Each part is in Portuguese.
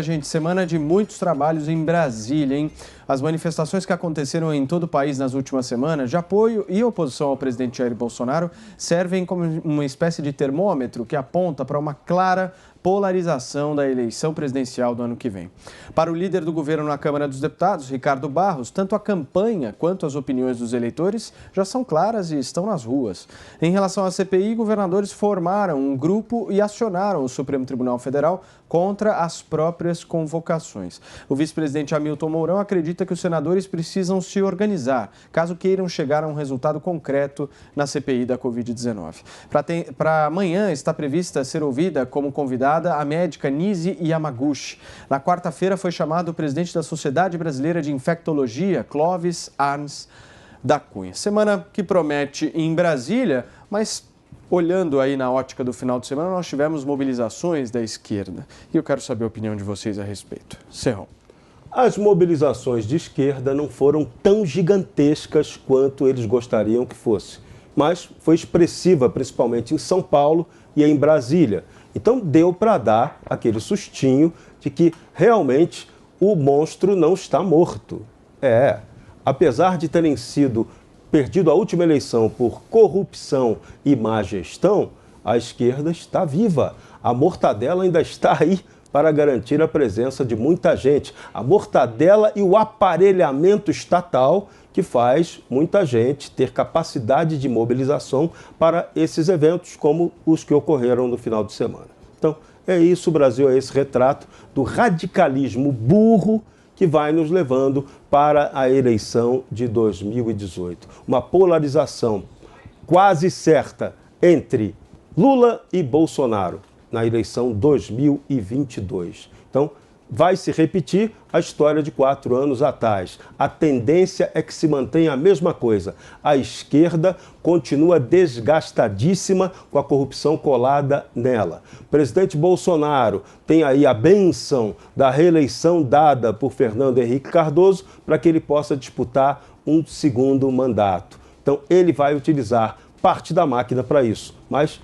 Gente, semana de muitos trabalhos em Brasília, hein? As manifestações que aconteceram em todo o país nas últimas semanas, de apoio e oposição ao presidente Jair Bolsonaro, servem como uma espécie de termômetro que aponta para uma clara polarização da eleição presidencial do ano que vem. Para o líder do governo na Câmara dos Deputados, Ricardo Barros, tanto a campanha quanto as opiniões dos eleitores já são claras e estão nas ruas. Em relação à CPI, governadores formaram um grupo e acionaram o Supremo Tribunal Federal contra as próprias convocações. O vice-presidente Hamilton Mourão acredita que os senadores precisam se organizar, caso queiram chegar a um resultado concreto na CPI da Covid-19. Para amanhã está prevista ser ouvida como convidada a médica Nise Yamaguchi. Na quarta-feira foi chamado o presidente da Sociedade Brasileira de Infectologia, Clóvis Arns da Cunha. Semana que promete em Brasília, mas olhando aí na ótica do final de semana, nós tivemos mobilizações da esquerda. E eu quero saber a opinião de vocês a respeito. Serrão. As mobilizações de esquerda não foram tão gigantescas quanto eles gostariam que fosse, mas foi expressiva, principalmente em São Paulo e em Brasília. Então deu para dar aquele sustinho de que realmente o monstro não está morto. Apesar de terem perdido a última eleição por corrupção e má gestão, a esquerda está viva. A mortadela ainda está aí para garantir a presença de muita gente. A mortadela e o aparelhamento estatal que faz muita gente ter capacidade de mobilização para esses eventos como os que ocorreram no final de semana. Então, é isso, o Brasil é esse retrato do radicalismo burro que vai nos levando para a eleição de 2018. Uma polarização quase certa entre Lula e Bolsonaro na eleição 2022. Então, vai se repetir a história de 4 anos atrás. A tendência é que se mantenha a mesma coisa. A esquerda continua desgastadíssima com a corrupção colada nela. O presidente Bolsonaro tem aí a bênção da reeleição dada por Fernando Henrique Cardoso para que ele possa disputar um segundo mandato. Então, ele vai utilizar parte da máquina para isso. Mas,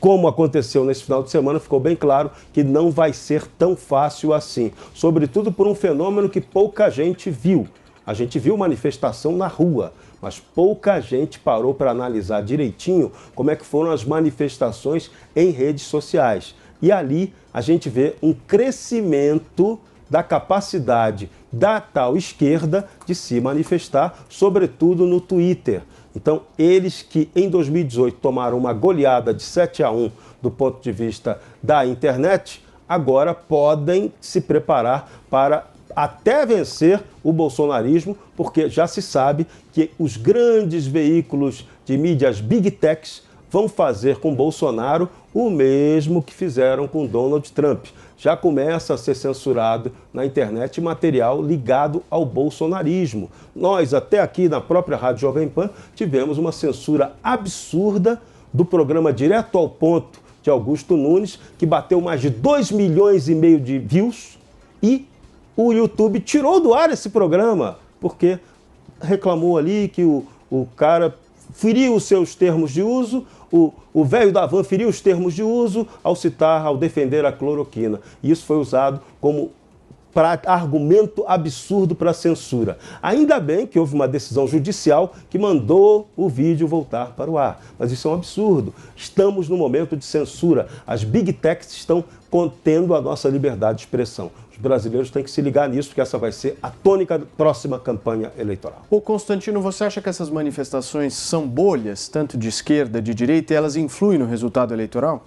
como aconteceu nesse final de semana, ficou bem claro que não vai ser tão fácil assim. Sobretudo por um fenômeno que pouca gente viu. A gente viu manifestação na rua, mas pouca gente parou para analisar direitinho como é que foram as manifestações em redes sociais. E ali a gente vê um crescimento da capacidade da tal esquerda de se manifestar, sobretudo no Twitter. Então, eles que em 2018 tomaram uma goleada de 7-1 do ponto de vista da internet, agora podem se preparar para até vencer o bolsonarismo, porque já se sabe que os grandes veículos de mídias Big Techs vão fazer com Bolsonaro o mesmo que fizeram com Donald Trump. Já começa a ser censurado na internet material ligado ao bolsonarismo. Nós, até aqui na própria Rádio Jovem Pan, tivemos uma censura absurda do programa Direto ao Ponto de Augusto Nunes, que bateu mais de 2,5 milhões de views, e o YouTube tirou do ar esse programa, porque reclamou ali que o cara feriu os seus termos de uso, o velho da van feriu os termos de uso ao defender a cloroquina. E isso foi usado como argumento absurdo para censura. Ainda bem que houve uma decisão judicial que mandou o vídeo voltar para o ar. Mas isso é um absurdo. Estamos no momento de censura. As Big Techs estão contendo a nossa liberdade de expressão. Os brasileiros têm que se ligar nisso, porque essa vai ser a tônica da próxima campanha eleitoral. Ô Constantino, você acha que essas manifestações são bolhas, tanto de esquerda, de direita, e elas influem no resultado eleitoral?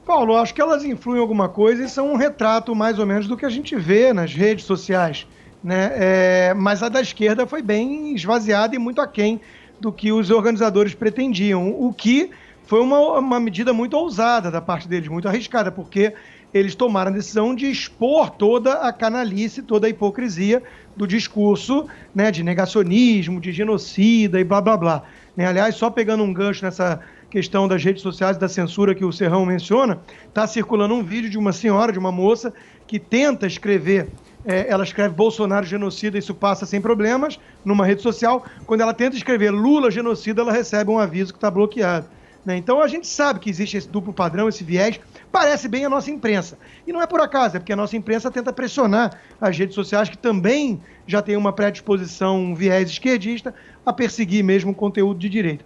Paulo, acho que elas influem em alguma coisa e são um retrato mais ou menos do que a gente vê nas redes sociais, né? Mas a da esquerda foi bem esvaziada e muito aquém do que os organizadores pretendiam, o que foi uma medida muito ousada da parte deles, muito arriscada, porque eles tomaram a decisão de expor toda a canalice, toda a hipocrisia do discurso, né, de negacionismo, de genocida e blá, blá, blá. Aliás, só pegando um gancho nessa questão das redes sociais, da censura que o Serrão menciona, está circulando um vídeo de uma senhora, de uma moça, que tenta escrever, ela escreve Bolsonaro genocida, isso passa sem problemas, numa rede social. Quando ela tenta escrever Lula genocida, ela recebe um aviso que está bloqueado. né? Então a gente sabe que existe esse duplo padrão, esse viés, parece bem a nossa imprensa. E não é por acaso, é porque a nossa imprensa tenta pressionar as redes sociais, que também já tem uma predisposição, um viés esquerdista, a perseguir mesmo o conteúdo de direita.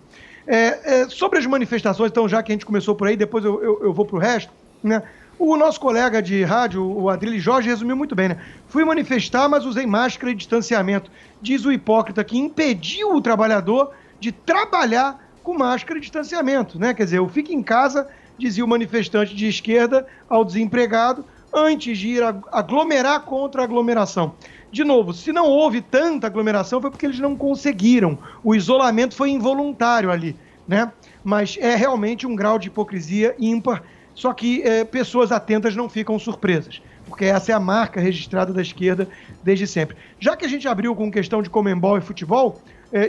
Sobre as manifestações, então, já que a gente começou por aí, depois eu vou para o resto, né? O nosso colega de rádio, o Adrilles Jorge, resumiu muito bem, né? Fui manifestar, mas usei máscara e distanciamento. Diz o hipócrita que impediu o trabalhador de trabalhar com máscara e distanciamento, né? Quer dizer, eu fico em casa, dizia o manifestante de esquerda ao desempregado, antes de ir aglomerar contra a aglomeração. De novo, se não houve tanta aglomeração, foi porque eles não conseguiram. O isolamento foi involuntário ali, né? Mas é realmente um grau de hipocrisia ímpar. Só que pessoas atentas não ficam surpresas, porque essa é a marca registrada da esquerda desde sempre. Já que a gente abriu com questão de Conmebol e futebol,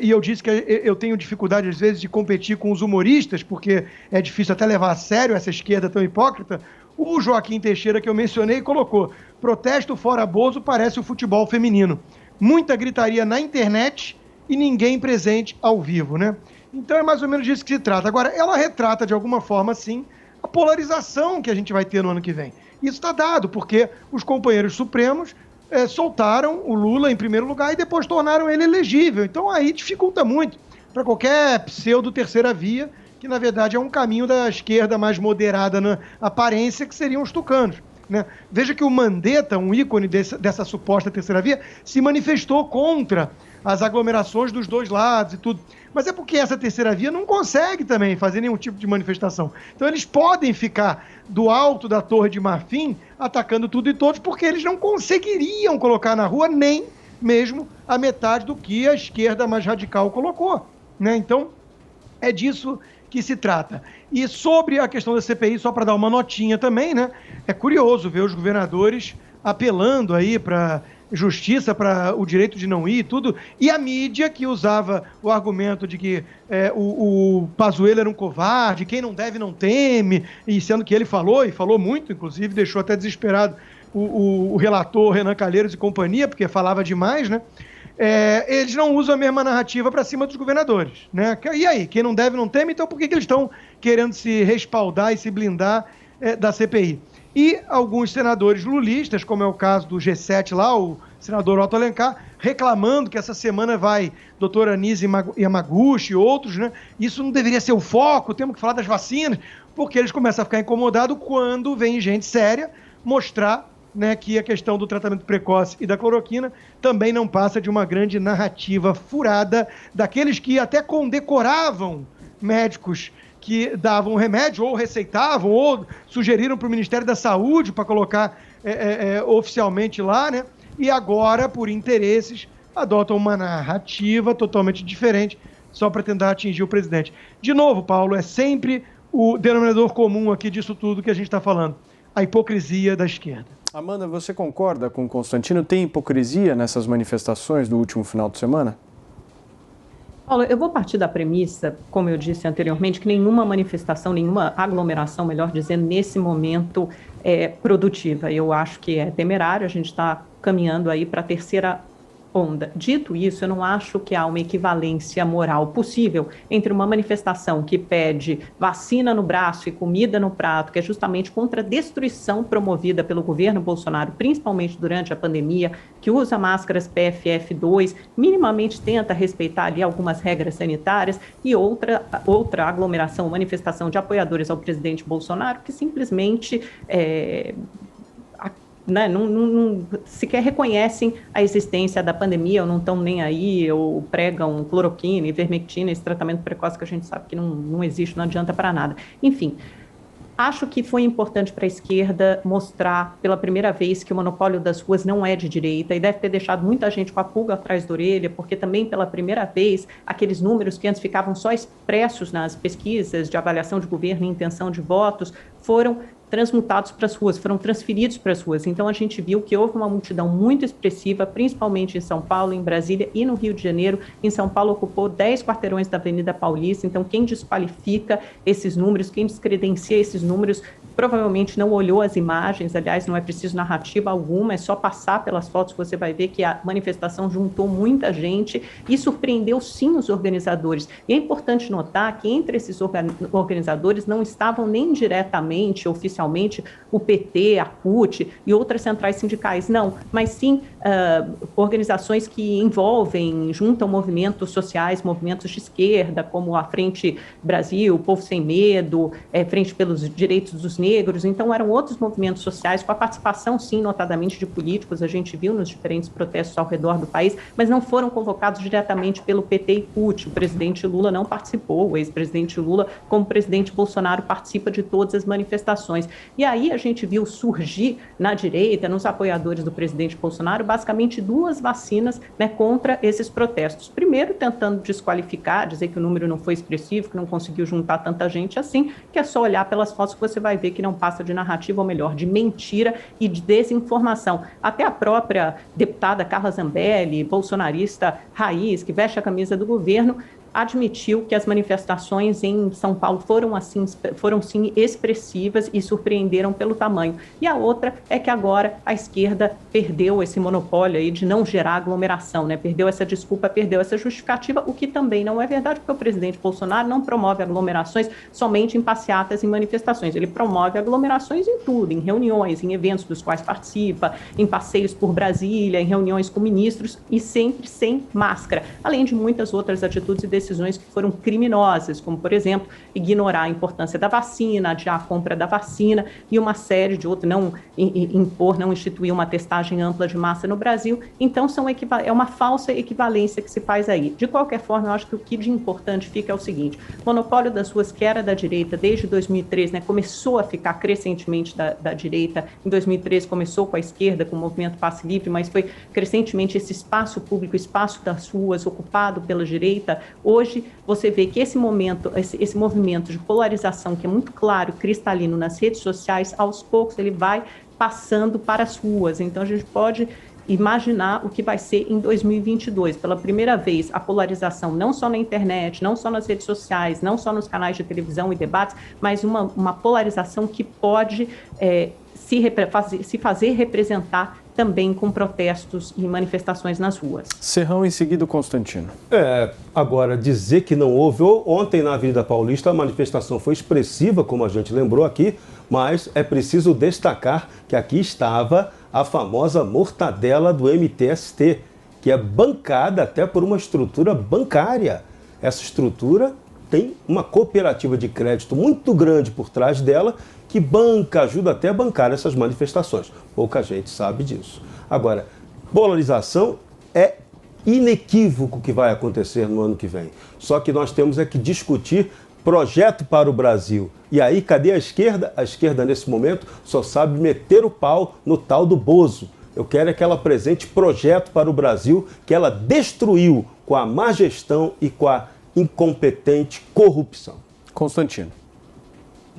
e eu disse que eu tenho dificuldade, às vezes, de competir com os humoristas, porque é difícil até levar a sério essa esquerda tão hipócrita, o Joaquim Teixeira, que eu mencionei, colocou: protesto fora Bozo parece o futebol feminino. Muita gritaria na internet e ninguém presente ao vivo, né? Então é mais ou menos disso que se trata. Agora, ela retrata, de alguma forma, sim, a polarização que a gente vai ter no ano que vem. Isso está dado, porque os companheiros supremos soltaram o Lula em primeiro lugar e depois tornaram ele elegível. Então aí dificulta muito para qualquer pseudo-terceira via, que na verdade é um caminho da esquerda mais moderada na aparência, que seriam os tucanos, né? Veja que o Mandetta, um ícone dessa suposta terceira via, se manifestou contra as aglomerações dos dois lados e tudo. Mas é porque essa terceira via não consegue também fazer nenhum tipo de manifestação. Então eles podem ficar do alto da Torre de Marfim atacando tudo e todos, porque eles não conseguiriam colocar na rua nem mesmo a metade do que a esquerda mais radical colocou, né? Então é disso que se trata. E sobre a questão da CPI, só para dar uma notinha também, né? É curioso ver os governadores apelando aí para justiça, para o direito de não ir e tudo, e a mídia que usava o argumento de que o Pazuello era um covarde, quem não deve não teme, e sendo que ele falou, e falou muito, inclusive, deixou até desesperado o relator Renan Calheiros e companhia, porque falava demais, né? Eles não usam a mesma narrativa para cima dos governadores, né? E aí, quem não deve não teme, então por que eles estão querendo se respaldar e se blindar da CPI? E alguns senadores lulistas, como é o caso do G7 lá, o senador Otto Alencar, reclamando que essa semana vai doutora Anísio Yamaguchi e outros, né? Isso não deveria ser o foco, temos que falar das vacinas, porque eles começam a ficar incomodados quando vem gente séria mostrar, né, que a questão do tratamento precoce e da cloroquina também não passa de uma grande narrativa furada daqueles que até condecoravam médicos que davam remédio, ou receitavam, ou sugeriram para o Ministério da Saúde para colocar oficialmente lá, né? E agora, por interesses, adotam uma narrativa totalmente diferente, só para tentar atingir o presidente. De novo, Paulo, é sempre o denominador comum aqui disso tudo que a gente está falando: a hipocrisia da esquerda. Amanda, você concorda com o Constantino? Tem hipocrisia nessas manifestações do último final de semana? Paulo, eu vou partir da premissa, como eu disse anteriormente, que nenhuma manifestação, nenhuma aglomeração, melhor dizendo, nesse momento é produtiva. Eu acho que é temerário, a gente está caminhando aí para a terceira onda. Dito isso, eu não acho que há uma equivalência moral possível entre uma manifestação que pede vacina no braço e comida no prato, que é justamente contra a destruição promovida pelo governo Bolsonaro, principalmente durante a pandemia, que usa máscaras PFF2, minimamente tenta respeitar ali algumas regras sanitárias, e outra aglomeração, manifestação de apoiadores ao presidente Bolsonaro, que simplesmente não sequer reconhecem a existência da pandemia, ou não estão nem aí, ou pregam cloroquina, ivermectina, esse tratamento precoce que a gente sabe que não existe, não adianta para nada. Enfim, acho que foi importante para a esquerda mostrar pela primeira vez que o monopólio das ruas não é de direita, e deve ter deixado muita gente com a pulga atrás da orelha, porque também pela primeira vez aqueles números que antes ficavam só expressos nas pesquisas de avaliação de governo e intenção de votos foram transmutados para as ruas, foram transferidos para as ruas. Então a gente viu que houve uma multidão muito expressiva, principalmente em São Paulo, em Brasília e no Rio de Janeiro. Em São Paulo ocupou 10 quarteirões da Avenida Paulista. Então quem desqualifica esses números, quem descredencia esses números, provavelmente não olhou as imagens, aliás, não é preciso narrativa alguma, é só passar pelas fotos que você vai ver que a manifestação juntou muita gente e surpreendeu sim os organizadores. E é importante notar que entre esses organizadores não estavam nem diretamente, oficialmente, o PT, a CUT e outras centrais sindicais, não, mas sim organizações que envolvem, juntam movimentos sociais, movimentos de esquerda, como a Frente Brasil, Povo Sem Medo, Frente pelos Direitos dos Negros. Então eram outros movimentos sociais com a participação, sim, notadamente de políticos, a gente viu nos diferentes protestos ao redor do país, mas não foram convocados diretamente pelo PT e CUT. O presidente Lula não participou, o ex-presidente Lula, como o presidente Bolsonaro, participa de todas as manifestações. E aí a gente viu surgir na direita, nos apoiadores do presidente Bolsonaro, basicamente duas vacinas, né, contra esses protestos. Primeiro, tentando desqualificar, dizer que o número não foi expressivo, que não conseguiu juntar tanta gente assim, que é só olhar pelas fotos que você vai ver que não passa de narrativa, ou melhor, de mentira e de desinformação. Até a própria deputada Carla Zambelli, bolsonarista raiz, que veste a camisa do governo, admitiu que as manifestações em São Paulo foram sim expressivas e surpreenderam pelo tamanho. E a outra é que agora a esquerda perdeu esse monopólio aí de não gerar aglomeração, né? Perdeu essa desculpa, perdeu essa justificativa, o que também não é verdade, porque o presidente Bolsonaro não promove aglomerações somente em passeatas e manifestações. Ele promove aglomerações em tudo, em reuniões, em eventos dos quais participa, em passeios por Brasília, em reuniões com ministros e sempre sem máscara, além de muitas outras atitudes e decisões que foram criminosas, como, por exemplo, ignorar a importância da vacina, adiar a compra da vacina e uma série de outros, não instituir uma testagem ampla de massa no Brasil. Então, é uma falsa equivalência que se faz aí. De qualquer forma, eu acho que o que de importante fica é o seguinte: o monopólio das ruas, que era da direita desde 2013, né, começou a ficar crescentemente da direita. Em 2013 começou com a esquerda, com o movimento Passe Livre, mas foi crescentemente esse espaço público, espaço das ruas ocupado pela direita. Hoje, você vê que esse movimento de polarização, que é muito claro, cristalino nas redes sociais, aos poucos ele vai passando para as ruas. Então, a gente pode imaginar o que vai ser em 2022. Pela primeira vez, a polarização não só na internet, não só nas redes sociais, não só nos canais de televisão e debates, mas uma polarização que pode se fazer representar também com protestos e manifestações nas ruas. Serrão, em seguida, Constantino. Agora, dizer que não houve, ontem na Avenida Paulista a manifestação foi expressiva, como a gente lembrou aqui, mas é preciso destacar que aqui estava a famosa mortadela do MTST, que é bancada até por uma estrutura bancária. Essa estrutura tem uma cooperativa de crédito muito grande por trás dela, que ajuda até a bancar essas manifestações. Pouca gente sabe disso. Agora, polarização é inequívoco o que vai acontecer no ano que vem. Só que nós temos que discutir projeto para o Brasil. E aí, cadê a esquerda? A esquerda, nesse momento, só sabe meter o pau no tal do Bozo. Eu quero que ela apresente projeto para o Brasil que ela destruiu com a má gestão e com a incompetente corrupção. Constantino.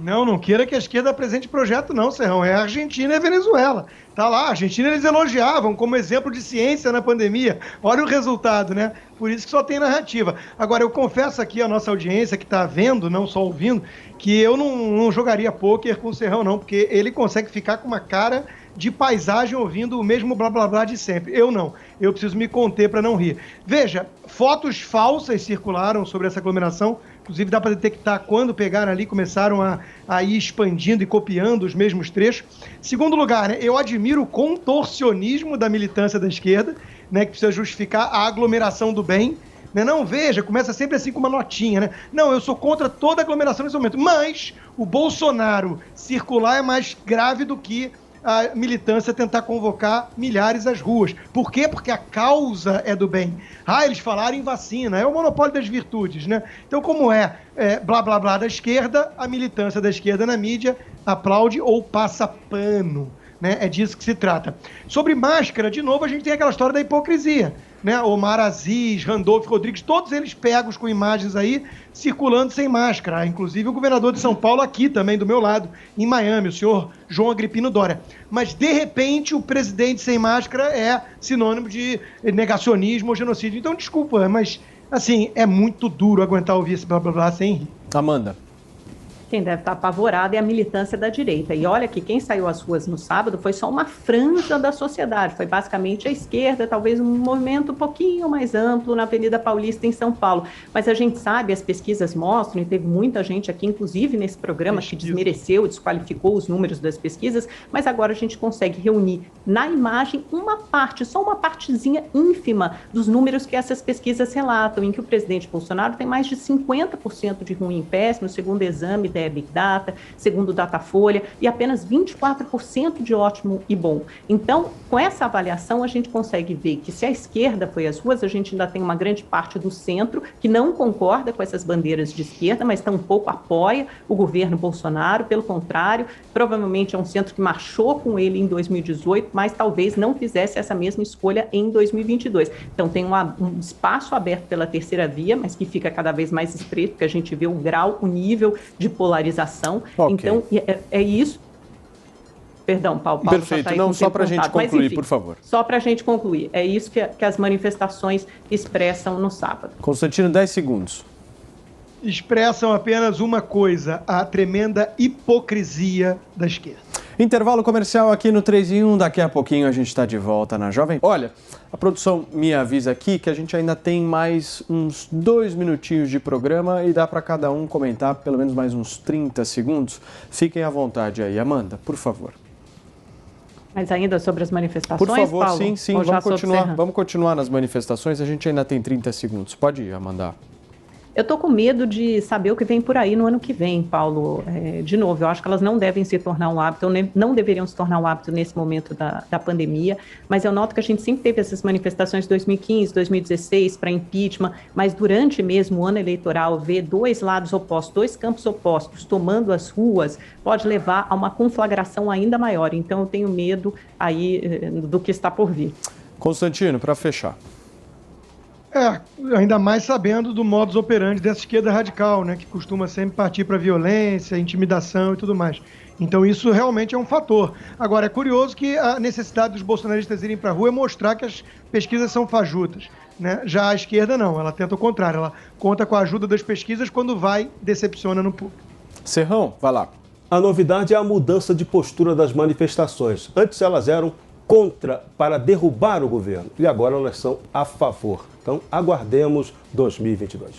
Não queira que a esquerda apresente projeto não, Serrão. É a Argentina e a Venezuela. Tá lá, a Argentina eles elogiavam como exemplo de ciência na pandemia. Olha o resultado, né? Por isso que só tem narrativa. Agora, eu confesso aqui à nossa audiência que está vendo, não só ouvindo, que eu não jogaria pôquer com o Serrão, não, porque ele consegue ficar com uma cara de paisagem ouvindo o mesmo blá blá blá de sempre. Eu não. Eu preciso me conter para não rir. Veja, fotos falsas circularam sobre essa aglomeração. Inclusive dá para detectar quando pegaram ali, começaram a ir expandindo e copiando os mesmos trechos. Segundo lugar, né, eu admiro o contorcionismo da militância da esquerda, né, que precisa justificar a aglomeração do bem. Né? Não, veja, começa sempre assim com uma notinha, né? Não, eu sou contra toda aglomeração nesse momento. Mas o Bolsonaro circular é mais grave do que a militância tentar convocar milhares às ruas. Por quê? Porque a causa é do bem. Eles falaram em vacina, é o monopólio das virtudes, né? Então, como blá blá blá da esquerda, a militância da esquerda na mídia aplaude ou passa pano, né? É disso que se trata. Sobre máscara, de novo, a gente tem aquela história da hipocrisia, né? Omar Aziz, Randolfo Rodrigues, todos eles pegos com imagens aí, circulando sem máscara. Inclusive o governador de São Paulo aqui também, do meu lado, em Miami, o senhor João Agripino Dória. Mas, de repente, o presidente sem máscara é sinônimo de negacionismo ou genocídio. Então, desculpa, mas, assim, é muito duro aguentar ouvir esse blá blá blá sem rir. Amanda. Quem deve estar apavorado é a militância da direita. E olha que quem saiu às ruas no sábado foi só uma franja da sociedade, foi basicamente a esquerda, talvez um movimento um pouquinho mais amplo na Avenida Paulista, em São Paulo. Mas a gente sabe, as pesquisas mostram, e teve muita gente aqui, inclusive nesse programa, que desmereceu, desqualificou os números das pesquisas, mas agora a gente consegue reunir na imagem uma parte, só uma partezinha ínfima dos números que essas pesquisas relatam, em que o presidente Bolsonaro tem mais de 50% de ruim e péssimo, segundo o exame da Big Data, segundo o Datafolha, e apenas 24% de ótimo e bom. Então, com essa avaliação, a gente consegue ver que se a esquerda foi às ruas, a gente ainda tem uma grande parte do centro que não concorda com essas bandeiras de esquerda, mas tampouco apoia o governo Bolsonaro, pelo contrário, provavelmente é um centro que marchou com ele em 2018, mas talvez não fizesse essa mesma escolha em 2022. Então, tem um espaço aberto pela terceira via, mas que fica cada vez mais estreito, porque a gente vê o grau, o nível de polarização. Okay. Então, é isso. Perdão, Paulo. Perfeito. Não, só para a gente concluir, mas, enfim, por favor. Só para a gente concluir. É isso que as manifestações expressam no sábado. Constantino, 10 segundos. Expressam apenas uma coisa, a tremenda hipocrisia da esquerda. Intervalo comercial aqui no 3 em 1, daqui a pouquinho a gente está de volta na Jovem. Olha, a produção me avisa aqui que a gente ainda tem mais uns 2 minutinhos de programa e dá para cada um comentar pelo menos mais uns 30 segundos. Fiquem à vontade aí. Amanda, por favor. Mas ainda sobre as manifestações, por favor, Paulo? Sim, vamos continuar nas manifestações, a gente ainda tem 30 segundos. Pode ir, Amanda. Eu estou com medo de saber o que vem por aí no ano que vem, Paulo. De novo, eu acho que elas não devem se tornar um hábito, não deveriam se tornar um hábito nesse momento da pandemia, mas eu noto que a gente sempre teve essas manifestações de 2015, 2016 para impeachment, mas durante mesmo o ano eleitoral, ver dois lados opostos, dois campos opostos tomando as ruas, pode levar a uma conflagração ainda maior. Então eu tenho medo aí do que está por vir. Constantino, para fechar. Ainda mais sabendo do modus operandi dessa esquerda radical, né, que costuma sempre partir para violência, intimidação e tudo mais. Então isso realmente é um fator. Agora, é curioso que a necessidade dos bolsonaristas irem para a rua é mostrar que as pesquisas são fajutas, né? Já a esquerda não, ela tenta o contrário, ela conta com a ajuda das pesquisas, quando vai, decepciona no público. Serrão, vai lá. A novidade é a mudança de postura das manifestações. Antes elas eram contra, para derrubar o governo, e agora elas são a favor. Então, aguardemos 2022.